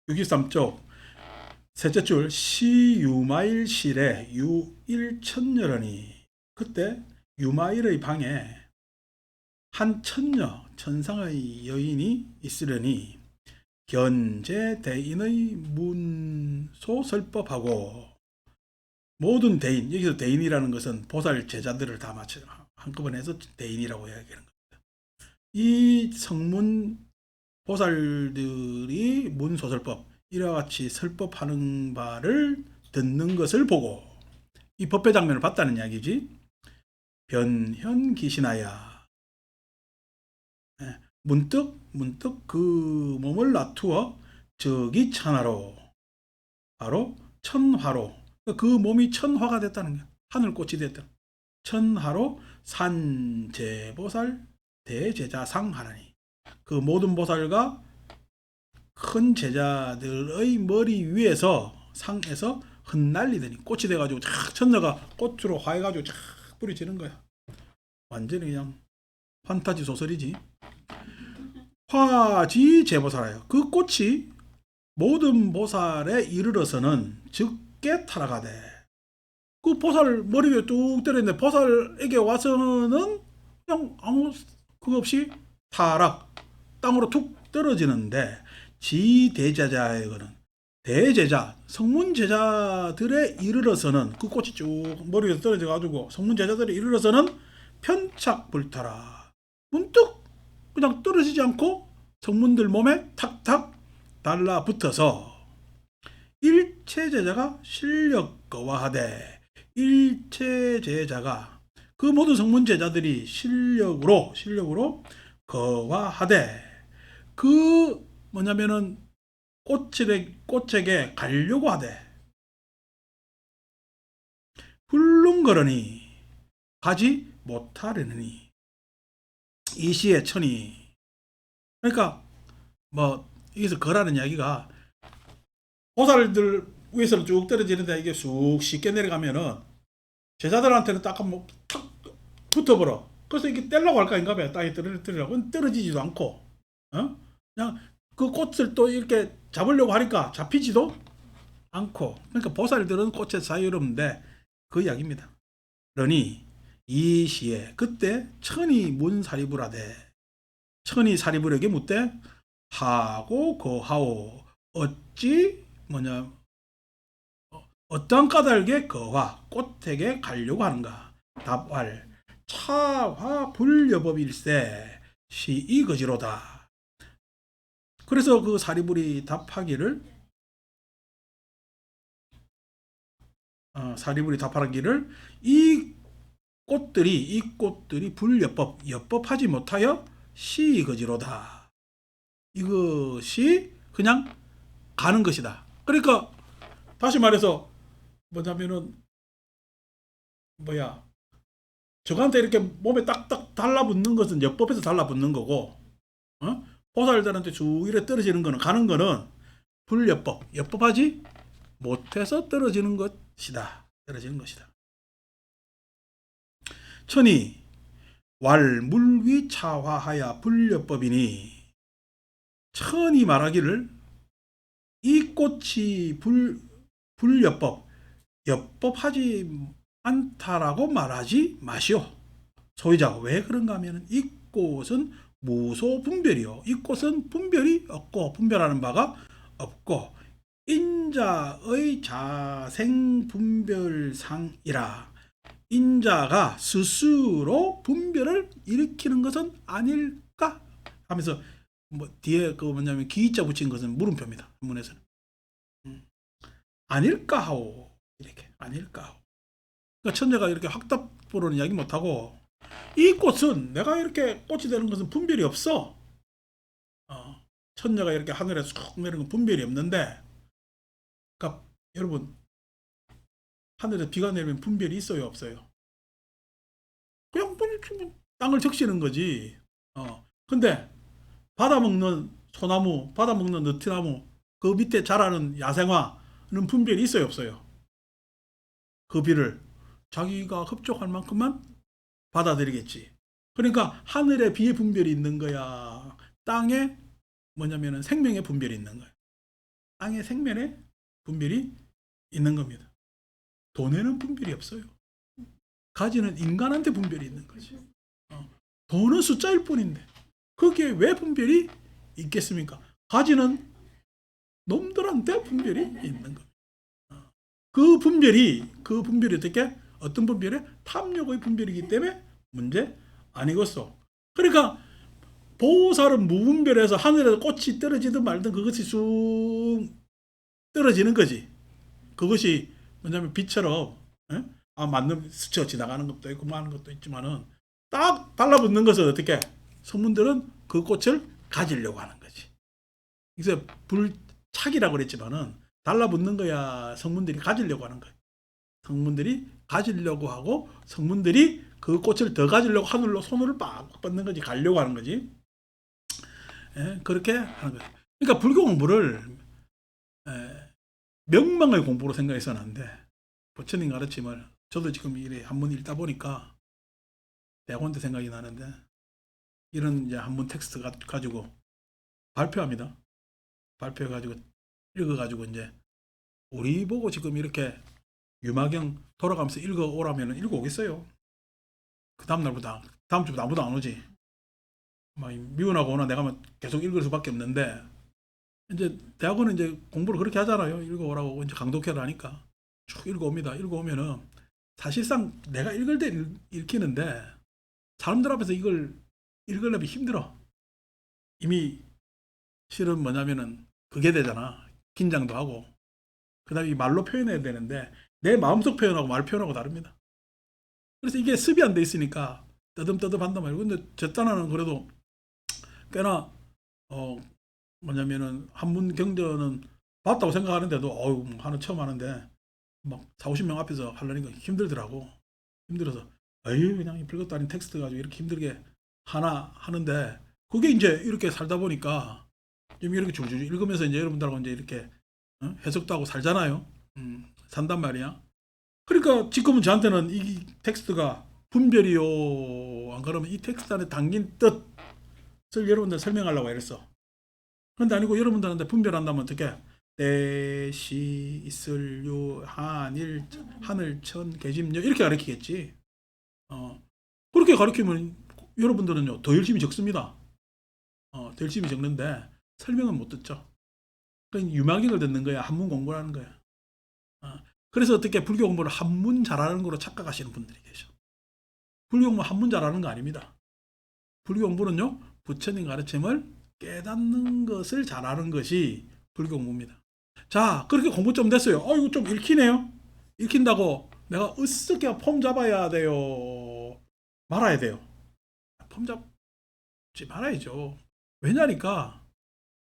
63쪽 셋째 줄 시유마일실에 유일천녀라니. 그때 유마일의 방에 한 천녀 천상의 여인이 있으려니 견제대인의 문소설법하고. 모든 대인, 여기서 대인이라는 것은 보살 제자들을 다 맞춰 한꺼번에 해서 대인이라고 이야기하는 겁니다. 이 성문 보살들이 문소설법, 이와 같이 설법하는 바를 듣는 것을 보고 이 법회 장면을 봤다는 이야기지. 변현기신하야. 문득 그 몸을 놔두어 저기 천하로, 바로 천화로, 그 몸이 천화가 됐다는 거야. 하늘꽃이 됐다. 천하로 산제보살 대제자상 하나니. 그 모든 보살과 큰 제자들의 머리 위에서 상에서 흩날리더니 꽃이 돼가지고 쫙 천녀가 꽃으로 화해가지고 쫙 뿌리지는 거야. 완전히 그냥 판타지 소설이지. 화지 제보살하여. 그 꽃이 모든 보살에 이르러서는 즉게 타락하되. 그 보살 머리 위에 뚝 때렸는데 보살에게 와서는 그냥 아무 그거 없이 타락, 땅으로 툭 떨어지는데, 지대제자의 거는 대제자 성문 제자들에 이르러서는, 그 꽃이 쭉 머리 위에 떨어져 가지고 성문 제자들에 이르러서는 편착불타라. 문득 그냥 떨어지지 않고 성문들 몸에 탁탁 달라붙어서 일체 제자가 실력 거와하되. 일체 제자가, 그 모든 성문 제자들이 실력으로 거와하되, 그 뭐냐면은 꽃에게 가려고 하되. 훌lun거러니 가지 못하려느니. 이 시의 천이, 그러니까 뭐 여기서 거라는 이야기가, 보살들 위에서는 쭉 떨어지는데 이게 쑥 쉽게 내려가면은 제자들한테는 딱 한번 탁 붙어버려. 그래서 이게 떼려고 할까 인가 봐요. 땅에 떨어지려고. 떨어지지도 않고, 그냥 그 꽃을 또 이렇게 잡으려고 하니까 잡히지도 않고. 그러니까 보살들은 꽃에 자유롭는데 그 이야기입니다. 그러니 이 시에 그때 천이 문사리부라되. 천이 사리부에게 묻되 하고 거하오. 어찌 뭐냐, 어떠한 까닭에 거화 꽃에게 가려고 하는가. 답할 차화 불여법일세 시이 거지로다. 그래서 그 사리불이 답하기를, 이 꽃들이 불여법, 여법하지 못하여 시이 거지로다. 이것이 그냥 가는 것이다. 그러니까 다시 말해서 뭐냐면은 저한테 이렇게 몸에 딱딱 달라붙는 것은 여법에서 달라붙는 거고, 보살들한테 쭉 이래 떨어지는 거는, 가는 거는 불여법, 여법하지 못해서 떨어지는 것이다. 천이 왈물위 차화하야 불여법이니. 천이 말하기를 이 꽃이 불여법, 여법하지 않다라고 말하지 마시오. 소위자 왜 그런가 하면 이 꽃은 무소분별이요. 이 꽃은 분별이 없고, 분별하는 바가 없고 인자의 자생분별상이라. 인자가 스스로 분별을 일으키는 것은 아닐까 하면서, 뒤에 그 뭐냐면 기자 붙인 것은 물음표입니다. 한문에서는 아닐까 하오. 이렇게 아닐까 하오. 그러니까 천녀가 이렇게 확답으로는 이야기 못하고, 이 꽃은 내가 이렇게 꽃이 되는 것은 분별이 없어. 천녀가 이렇게 하늘에 쑥 내리는 건 분별이 없는데, 그러니까 여러분, 하늘에 비가 내리면 분별이 있어요, 없어요? 그냥 땅을 적시는 거지. 근데 바다 먹는 소나무, 바다 먹는 느티나무, 그 밑에 자라는 야생화는 분별이 있어요, 없어요? 그 비를 자기가 흡족할 만큼만 받아들이겠지. 그러니까 하늘에 비의 분별이 있는 거야. 땅에 뭐냐면은 생명의 분별이 있는 거야. 땅의 생면에 분별이 있는 겁니다. 돈에는 분별이 없어요. 가지는 인간한테 분별이 있는 거지. 돈은 숫자일 뿐인데 거기에 왜 분별이 있겠습니까? 가지는 놈들한테 분별이 있는 겁니다. 그 분별이 어떻게? 어떤 분별이? 탐욕의 분별이기 때문에 문제 아니겠소. 그러니까 보살은 무분별해서 하늘에서 꽃이 떨어지든 말든 그것이 쑥 떨어지는 거지. 그것이 뭐냐면 빛처럼 맞는 스쳐 지나가는 것도 있고 뭐 하는 것도 있지만은 딱 달라붙는 것은 어떻게? 성문들은 그 꽃을 가지려고 하는 거지. 그래서 불착이라고 그랬지만은 달라붙는 거야 성문들이 가지려고 하는 거야. 성문들이 가지려고 하고 성문들이 그 꽃을 더 가지려고 하늘로 손을 빡 뻗는 거지. 가려고 하는 거지. 그렇게 하는 거예요. 그러니까 불교 공부를 명망의 공부로 생각해서는 안 돼. 부처님 가르침을 저도 지금 이래 한번 읽다 보니까 대학원 때 생각이 나는데 이런 이제 한문 텍스트 가지고 발표합니다. 발표해가지고 읽어가지고 이제 우리 보고 지금 이렇게 유마경 돌아가면서 읽어오라면 읽어오겠어요. 그 다음날보다 다음 주부터 아무도 안 오지. 막 미운하고 오나 내가 계속 읽을 수밖에 없는데 이제 대학원은 이제 공부를 그렇게 하잖아요. 읽어오라고 이제 강독해라 하니까 쭉 읽어옵니다. 읽어오면은 사실상 내가 읽을 때 읽히는데 사람들 앞에서 이걸 읽으려면 힘들어. 이미 실은 뭐냐면은 그게 되잖아. 긴장도 하고 그 다음에 말로 표현해야 되는데 내 마음속 표현하고 말 표현하고 다릅니다. 그래서 이게 습이 안 돼 있으니까 떠듬떠듬 한단 말이에요. 근데 제 딴에는 그래도 꽤나 뭐냐면은 한문 경전은 봤다고 생각하는데도 하는 처음 하는데 막 40~50명 앞에서 하려니까 힘들더라고. 힘들어서 그냥 별것도 아닌 텍스트 가지고 이렇게 힘들게 하나 하는데 그게 이제 이렇게 살다 보니까 좀 이렇게 줄줄 읽으면서 이제 여러분들하고 이제 이렇게 해석도 하고 살잖아요. 산단 말이야. 그러니까 지금은 저한테는 이 텍스트가 분별이요. 안 그러면 이 텍스트 안에 담긴 뜻을 여러분들 설명하려고 했어. 그런데 아니고 여러분들한테 분별한다면 어떻게? 대시, 있을요, 한일, 하늘, 천, 계집녀 이렇게 가르치겠지. 그렇게 가르치면 여러분들은요 더 열심히 적습니다. 더 열심히 적는데 설명은 못 듣죠. 그러니까 유마경을 듣는 거야. 한문 공부를 하는 거야. 그래서 어떻게 불교 공부를 한문 잘하는 거로 착각하시는 분들이 계셔. 불교 공부 한문 잘하는 거 아닙니다. 불교 공부는요 부처님 가르침을 깨닫는 것을 잘하는 것이 불교 공부입니다. 자, 그렇게 공부 좀 됐어요. 이거 좀 읽히네요. 읽힌다고 내가 으쓱해 폼 잡아야 돼요. 말아야 돼요. 폼 잡지 말아야죠. 왜냐니까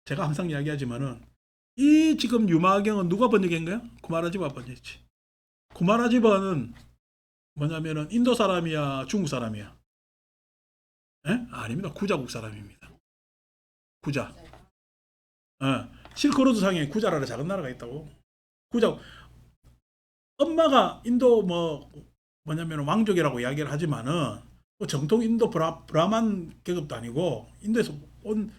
제가 항상 이야기하지만은 이 지금 유마경은 누가 번역한 거야? 구마라지바 번역했지. 구마라지바는 뭐냐면은 인도 사람이야, 중국 사람이야? 아닙니다. 구자국 사람입니다. 구자. 실크로드 상에 구자라는 작은 나라가 있다고. 구자. 엄마가 인도 뭐냐면 왕족이라고 이야기를 하지만은 정통 인도 브라만 계급도 아니고 인도에서 온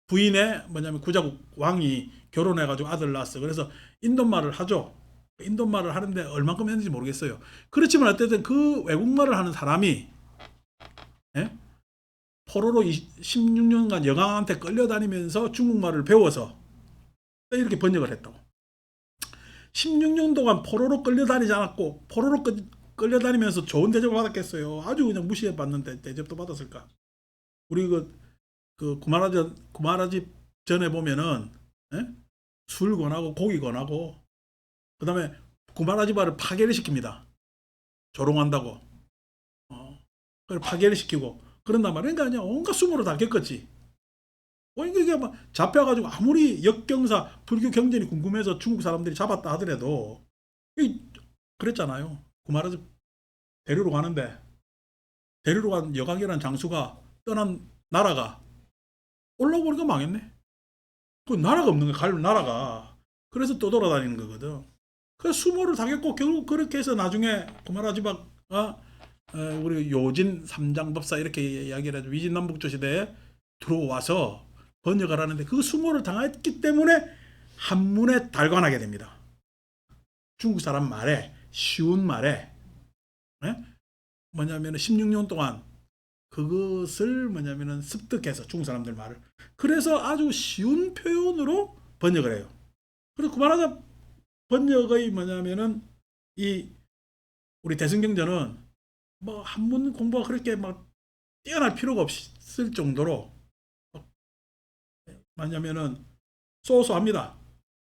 부인의 뭐냐면 구자국 왕이 결혼해가지고 아들 낳았어. 그래서 인도말을 하죠. 인도말을 하는데 얼만큼 했는지 모르겠어요. 그렇지만 어쨌든 그 외국말을 하는 사람이 포로로 16년간 여강한테 끌려다니면서 중국말을 배워서 이렇게 번역을 했다고. 16년 동안 포로로 끌려다니지 않았고 포로로 끌려다니면서 좋은 대접을 받았겠어요. 아주 그냥 무시해봤는데 대접도 받았을까. 우리 그 구마라지 전에 보면은 술 권하고 고기 권하고 그 다음에 구마라지바를 파괴를 시킵니다. 조롱한다고. 그걸 파괴를 시키고 그런단 말이야. 그러니까 그냥 온갖 수모로 다 겪었지. 이게 막 잡혀가지고 아무리 역경사 불교 경전이 궁금해서 중국 사람들이 잡았다 하더라도 그랬잖아요. 구마라지 데리러 가는데 데리러 간 여강이라는 장수가 떠난 나라가 올라오고 보니까 망했네. 그 나라가 없는 거야. 갈 나라가. 그래서 또 돌아다니는 거거든. 그래서 수모를 당했고 결국 그렇게 해서 나중에 구마라지바가 우리 요진 삼장법사 이렇게 이야기를 해도 위진남북조 시대에 들어와서 번역을 하는데 그 수모를 당했기 때문에 한문에 달관하게 됩니다. 중국 사람 말에 쉬운 말에 뭐냐면 16년 동안 그것을 뭐냐면은 습득해서 중국 사람들 말을 그래서 아주 쉬운 표현으로 번역을 해요. 그래서 그만하자 번역의 뭐냐면은 이 우리 대승경전은 뭐 한문 공부가 그렇게 막 뛰어날 필요가 없을 정도로 뭐냐면은 소소합니다.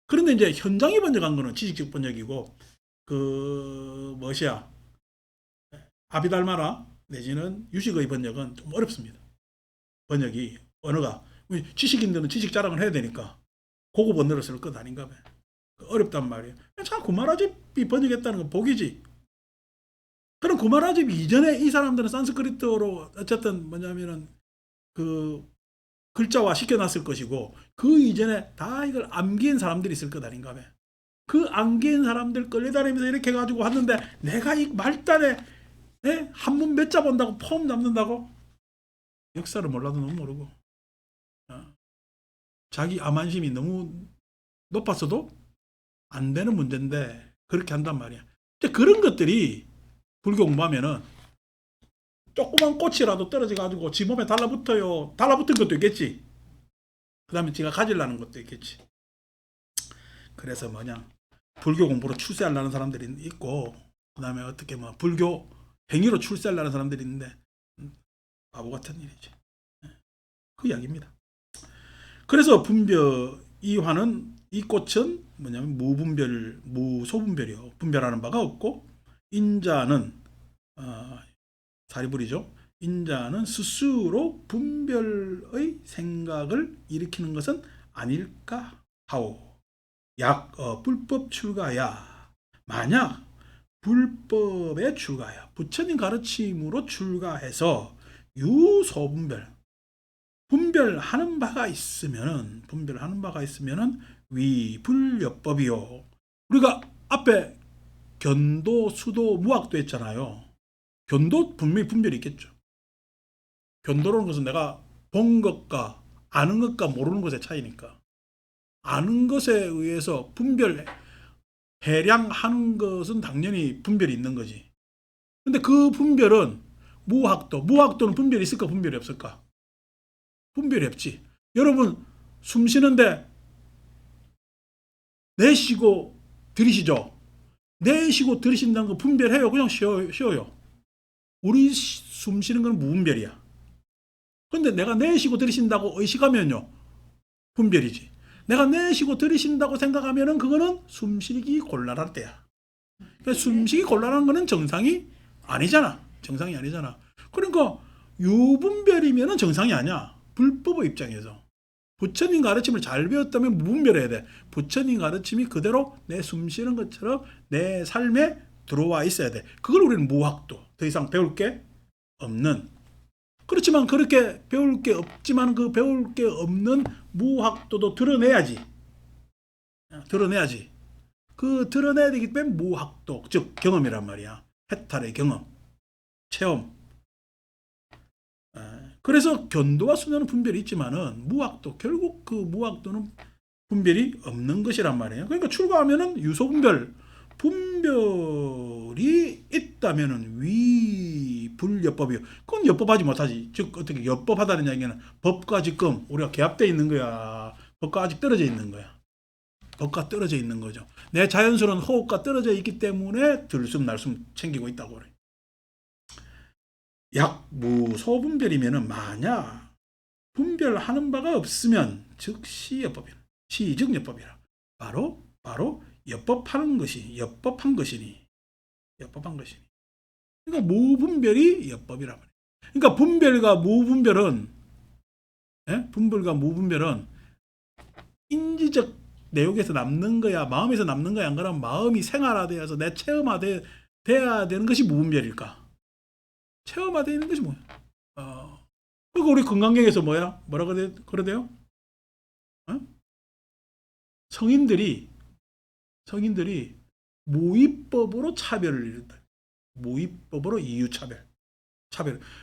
그런데 이제 현장이 번역한 거는 지식적 번역이고 그 뭐시야 아비달마라 내지는 유식의 번역은 좀 어렵습니다. 번역이 언어가 지식인들은 지식 자랑을 해야 되니까 고급 언어를 쓸 것 아닌가 봐요. 어렵단 말이에요. 참 구마라집이 번역했다는 건 복이지. 그럼 구마라집 이전에 이 사람들은 산스크리트로 어쨌든 뭐냐면은 그 글자화 시켜놨을 것이고 그 이전에 다 이걸 암기한 사람들이 있을 것 아닌가 봐요. 그 암기한 사람들 끌려다니면서 이렇게 해가지고 왔는데 내가 이 말단에 한문 몇 자 본다고 폼 잡는다고? 역사를 몰라도 너무 모르고 자기 암환심이 너무 높았어도 안 되는 문제인데 그렇게 한단 말이야. 그런 것들이 불교 공부하면은 조그만 꽃이라도 떨어져가지고 지 몸에 달라붙어요. 달라붙은 것도 있겠지. 그 다음에 지가 가지려는 것도 있겠지. 그래서 뭐냐 불교 공부로 출세하려는 사람들이 있고 그 다음에 어떻게 뭐 불교 행위로 출세하려는 사람들이 있는데 바보 같은 일이지. 그 이야기입니다. 그래서 분별 이화는 이 꽃은 뭐냐면 무분별 무소분별이요. 분별하는 바가 없고 인자는 사리불이죠. 인자는 스스로 분별의 생각을 일으키는 것은 아닐까 하오. 불법 출가야. 만약 불법에 출가야. 부처님 가르침으로 출가해서 유소분별. 분별하는 바가 있으면은 위불여법이요. 우리가 앞에 견도, 수도, 무학도 했잖아요. 견도 분명히 분별이 있겠죠. 견도라는 것은 내가 본 것과 아는 것과 모르는 것의 차이니까. 아는 것에 의해서 해량하는 것은 당연히 분별이 있는 거지. 근데 그 분별은 무학도는 분별이 있을까, 분별이 없을까? 분별이 없지. 여러분, 숨 쉬는데 내쉬고 들이쉬죠? 내쉬고 들이쉰다는 거 분별해요? 그냥 쉬어요. 우리 숨 쉬는 건 무분별이야. 근데 내가 내쉬고 들이쉰다고 의식하면요. 분별이지. 내가 내쉬고 들이쉰다고 생각하면은 그거는 숨쉬기 곤란할 때야. 그러니까 숨쉬기 곤란한 거는 정상이 아니잖아. 그러니까 유분별이면은 정상이 아니야. 불법의 입장에서. 부처님 가르침을 잘 배웠다면 무분별해야 돼. 부처님 가르침이 그대로 내 숨쉬는 것처럼 내 삶에 들어와 있어야 돼. 그걸 우리는 무학도. 더 이상 배울 게 없는. 그렇지만 그렇게 배울 게 없지만 그 배울 게 없는 무학도도 드러내야지. 그 드러내야 되기 때문에 무학도, 즉 경험이란 말이야. 해탈의 경험, 체험. 그래서 견도와 수도는 분별이 있지만은 무학도, 결국 그 무학도는 분별이 없는 것이란 말이에요. 그러니까 출가하면은 유소분별이 있다면은 위불여법이요. 그건 여법하지 못하지. 즉 어떻게 여법하다는 얘기는 법과 지금 우리가 개합되어 있는 거야. 법과 아직 떨어져 있는 거야. 법과 떨어져 있는 거죠. 내 자연스러운 호흡과 떨어져 있기 때문에 들숨 날숨 챙기고 있다고 그래. 무소분별이면은 만약 분별하는 바가 없으면 즉시 여법이라. 시즉 여법이라. 바로 여법한 것이니. 그러니까 무분별이 여법이라 말이야. 그러니까 분별과 무분별은 인지적 내용에서 남는 거야, 마음에서 남는 거야, 안 그러면 마음이 생활화되어서 내 체험화돼야 되는 것이 무분별일까? 체험화되는 것이 뭐야? 그리고 우리 건강경에서 뭐라 그러대요? 성인들이 무위법으로 차별을 이룬다. 무위법으로 이유차별.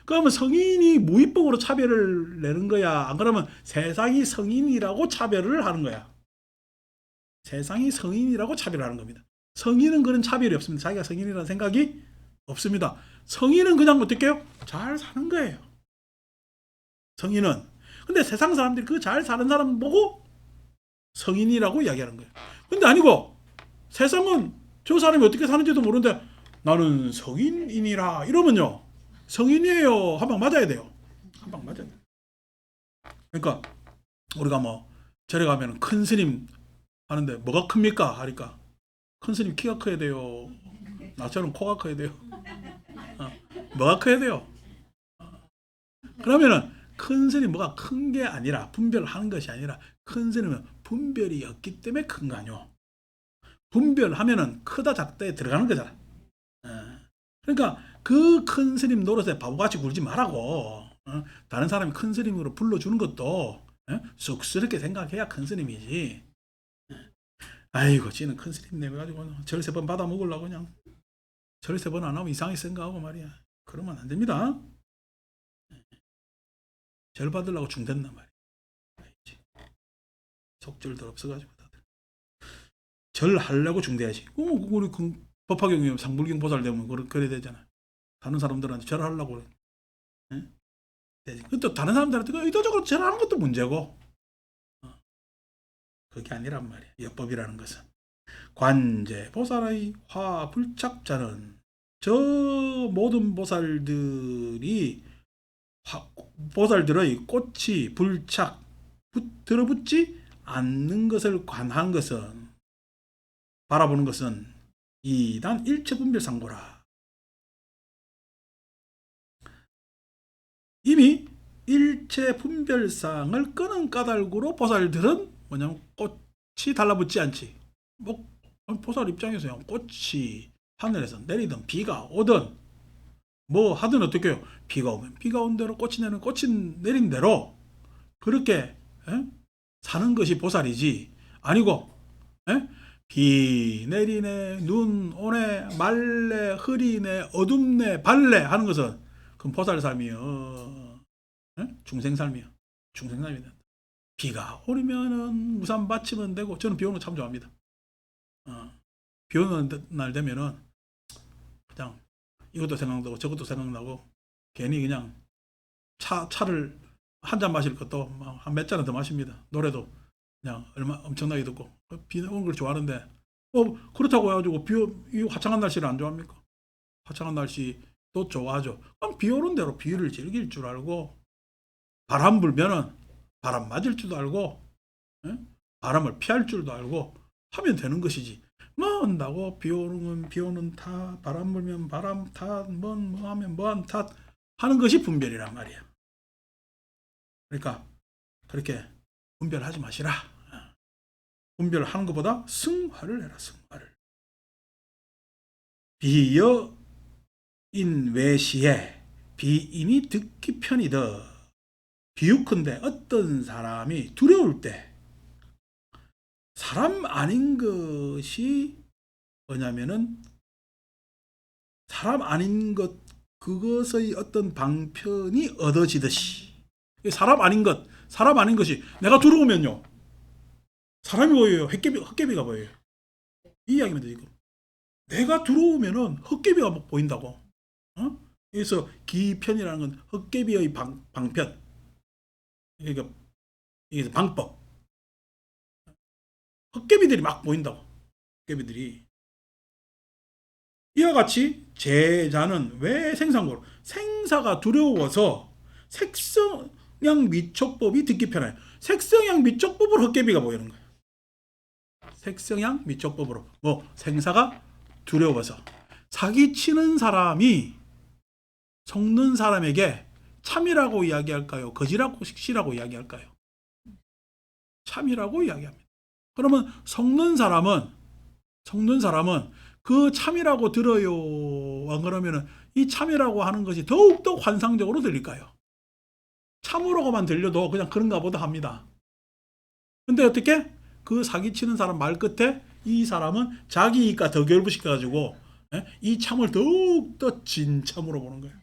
그러면 성인이 무위법으로 차별을 내는 거야? 안 그러면 세상이 성인이라고 차별을 하는 거야? 세상이 성인이라고 차별하는 겁니다. 성인은 그런 차별이 없습니다. 자기가 성인이라는 생각이 없습니다. 성인은 그냥 어떻게 해요? 잘 사는 거예요. 성인은. 근데 세상 사람들이 그 잘 사는 사람 보고 성인이라고 이야기하는 거예요. 근데 아니고 세상은 저 사람이 어떻게 사는지도 모르는데 나는 성인이라 이러면요. 성인이에요. 한 방 맞아야 돼요. 한 방 맞아야 돼요. 그러니까 우리가 뭐 절에 가면 큰 스님 하는데 뭐가 큽니까? 하니까 큰 스님 키가 커야 돼요. 나처럼 코가 커야 돼요. 뭐가 커야 돼요? 그러면은 큰 스님 뭐가 큰 게 아니라 분별하는 것이 아니라 큰 스님은 분별이 없기 때문에 큰 거 아니요. 분별하면은 크다 작다에 들어가는 거잖아. 그러니까 그 큰 스님 노릇에 바보같이 굴지 말라고. 다른 사람이 큰 스님으로 불러주는 것도 쑥스럽게 생각해야 큰 스님이지. 아이고 지는 큰 스님 내가지고 절 3번 받아 먹으려고 그냥 절 3번 안 하면 이상하게 생각하고 말이야. 그러면 안 됩니다. 절 받으려고 중됐단 말이야. 속절도 없어가지고 다들 절 하려고 중대야지. 우리 법화경이면 상불경 보살 되면 그래야 되잖아. 다른 사람들한테 절하려고 그래. 또 다른 사람들한테 의도적으로 절하는 것도 문제고. 그게 아니란 말이야. 여법이라는 것은. 관제 보살의 화 불착자는 저 모든 보살들의 꽃이 불착 들어붙지 않는 것을 관한 것은 바라보는 것은 이단 일체분별상고라. 이미 일체분별상을 끄는 까닭으로 보살들은 뭐냐면 꽃이 달라붙지 않지. 뭐 보살 입장에서요. 꽃이 하늘에서 내리든 비가 오든 뭐 하든 어떻게 해요. 비가 오면 비가 온 대로 꽃이 내리는 꽃이 내린 대로 그렇게 사는 것이 보살이지. 아니고 비 내리네 눈 오네 말래 흐리네 어둡네 발래 하는 것은 그럼 보살 삶이요. 중생 삶이요. 중생 삶이 된다. 비가 오면은 우산 받치면 되고 저는 비 오는 거 참 좋아합니다. 비 오는 날 되면은 그냥 이것도 생각나고 저것도 생각나고 괜히 그냥 차를 한 잔 마실 것도 한 몇 잔은 더 마십니다. 노래도 그냥 얼마 엄청나게 듣고 비 오는 걸 좋아하는데 그렇다고 해가지고 이 화창한 날씨를 안 좋아합니까? 화창한 날씨도 좋아하죠. 그럼 비 오는 대로 비를 즐길 줄 알고 바람 불면은 바람 맞을 줄도 알고 바람을 피할 줄도 알고 하면 되는 것이지. 뭐 온다고 비 오는 비 오는 탓 바람 불면 바람 탓 뭐 하면 뭐한 탓 하는 것이 분별이란 말이야. 그러니까 그렇게 분별하지 마시라. 분별하는 것보다 승화를 해라. 승화를. 비여인 외시에 비인이 듣기 편이더. 비유컨대 어떤 사람이 두려울 때 사람 아닌 것이 뭐냐면은 사람 아닌 것 그것의 어떤 방편이 얻어지듯이 사람 아닌 것이 내가 들어오면요 사람이 보여요. 헛개비가 보여요. 이 이야기입니다. 지금 내가 들어오면은 헛개비가 보인다고. 그래서 기편이라는 건 헛개비의 방편. 그러니까 이게 방법. 헛개비들이 막 보인다고. 헛개비들이. 이와 같이 제자는 왜 생상고로 생사가 두려워서 색성양 미촉법이 듣기 편해요. 색성양 미촉법으로 헛개비가 보이는 거예요. 색성양 미촉법으로 뭐 생사가 두려워서 사기치는 사람이 속는 사람에게 참이라고 이야기할까요? 거지라고 식시라고 이야기할까요? 참이라고 이야기합니다. 그러면 속는 사람은 그 참이라고 들어요. 안 그러면은 이 참이라고 하는 것이 더욱더 환상적으로 들릴까요? 참으로만 들려도 그냥 그런가 보다 합니다. 근데 어떻게? 그 사기치는 사람 말 끝에 이 사람은 자기 이익과 더 결부시켜가지고 이 참을 더욱더 진참으로 보는 거예요.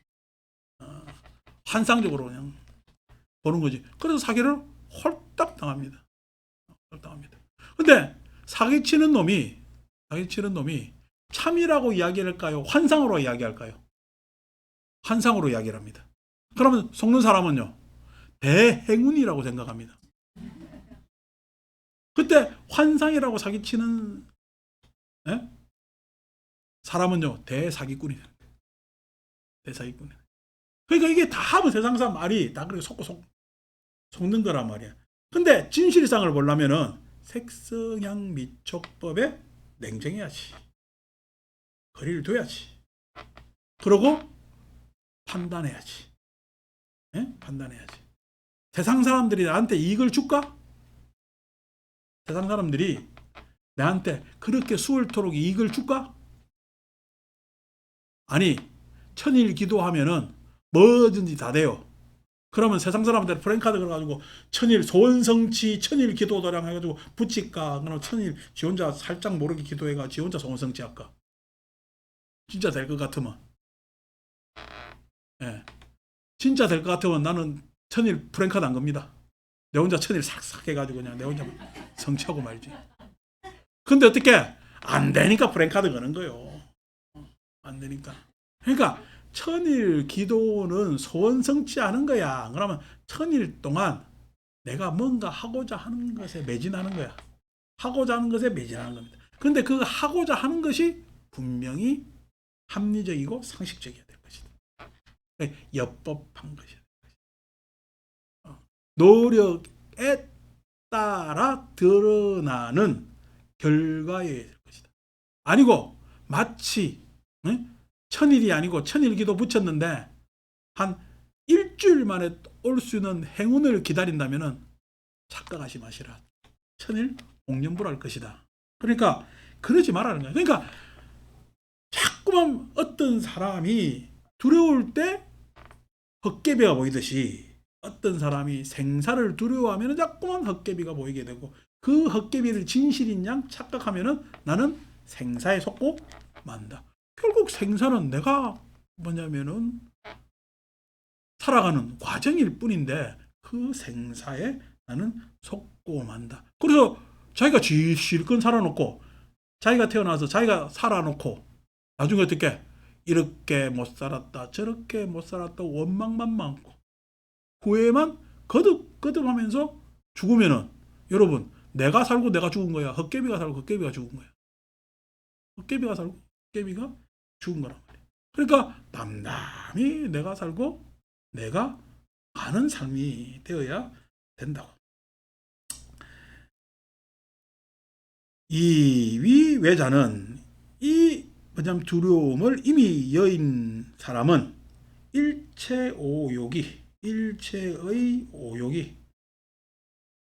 환상적으로 그냥 보는 거지. 그래서 사기를 홀딱 당합니다. 근데 사기치는 놈이 참이라고 이야기할까요? 환상으로 이야기할까요? 환상으로 이야기를 합니다. 그러면 속는 사람은요, 대행운이라고 생각합니다. 그때 환상이라고 사기치는 사람은요, 대사기꾼이 되는 거예요. 대사기꾼이. 그러니까 이게 다 하면 세상 사람 말이 다 그렇게 속는 거란 말이야. 근데 진실상을 보려면은 색성향 미촉법에 냉정해야지. 거리를 둬야지. 그러고 판단해야지. 판단해야지. 세상 사람들이 나한테 이익을 줄까? 세상 사람들이 나한테 그렇게 수월토록 이익을 줄까? 아니, 천일 기도하면은 뭐든지 다 돼요. 그러면 세상 사람들 프랭카드 걸어가지고 천일 소원성취 천일 기도도량 해가지고 붙일까? 그럼 천일 지 혼자 살짝 모르게 기도해가 지 혼자 소원성취 할까? 진짜 될 것 같으면, 진짜 될 것 같으면 나는 천일 프랭카드 안 겁니다. 내 혼자 천일 싹싹 해가지고 그냥 내 혼자 성취하고 말지. 근데 어떻게 안 되니까 프랭카드 거는 거요. 안 되니까. 그러니까 천일 기도는 소원 성취하는 거야. 그러면 천일 동안 내가 뭔가 하고자 하는 것에 매진하는 거야. 하고자 하는 것에 매진하는 겁니다. 그런데 그 하고자 하는 것이 분명히 합리적이고 상식적이어야 될 것이다. 엽법한 것이야. 노력에 따라 드러나는 결과여야 될 것이다. 아니고 마치 천일이 아니고 천일기도 붙였는데 한 일주일 만에 올 수 있는 행운을 기다린다면은 착각하지 마시라. 천일 공연불할 것이다. 그러니까 그러지 말라는 거야. 그러니까 자꾸만 어떤 사람이 두려울 때 헛개비가 보이듯이 어떤 사람이 생사를 두려워하면 자꾸만 헛개비가 보이게 되고 그 헛개비를 진실인 양 착각하면은 나는 생사에 속고 만다. 결국 생사는 내가 뭐냐면은 살아가는 과정일 뿐인데 그 생사에 나는 속고 만다. 그래서 자기가 실컷 살아놓고 자기가 태어나서 자기가 살아놓고 나중에 어떻게 이렇게 못 살았다 저렇게 못 살았다 원망만 많고 후회만 거듭하면서 죽으면은 여러분 내가 살고 내가 죽은 거야. 헛개비가 살고 헛개비가 죽은 거야. 헛개비가 살고 헛개비가 죽은 거란 말이야. 그러니까 남남이 내가 살고 내가 가는 삶이 되어야 된다고. 이 위외자는 이 뭐냐면 두려움을 이미 여인 사람은 일체의 오욕이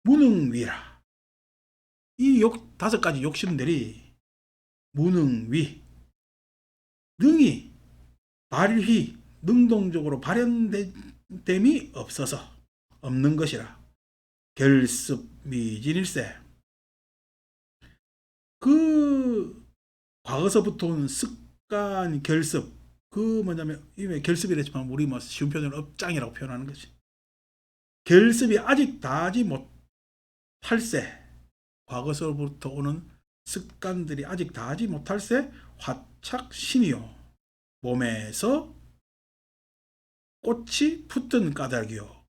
무능위라. 이 다섯 가지 욕심들이 무능위, 능이 발휘, 능동적으로 발현됨이 없어서 없는 것이라. 결습미진일세. 그 과거서부터 온 습관 결습, 그 뭐냐면 이게 결습이랬지만 우리 뭐 쉬운 표현으로 업장이라고 표현하는 거지. 결습이 아직 다하지 못할세. 과거서부터 오는 습관들이 아직 다하지 못할세 화착신이요. 몸에서 꽃이 붙은 까닭이요.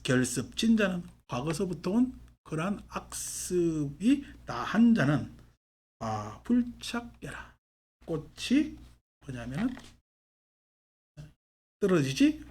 결습 진자는 과거서부터 온 그러한 악습이 다한 자는 불착해라. 꽃이 뭐냐면은 떨어지지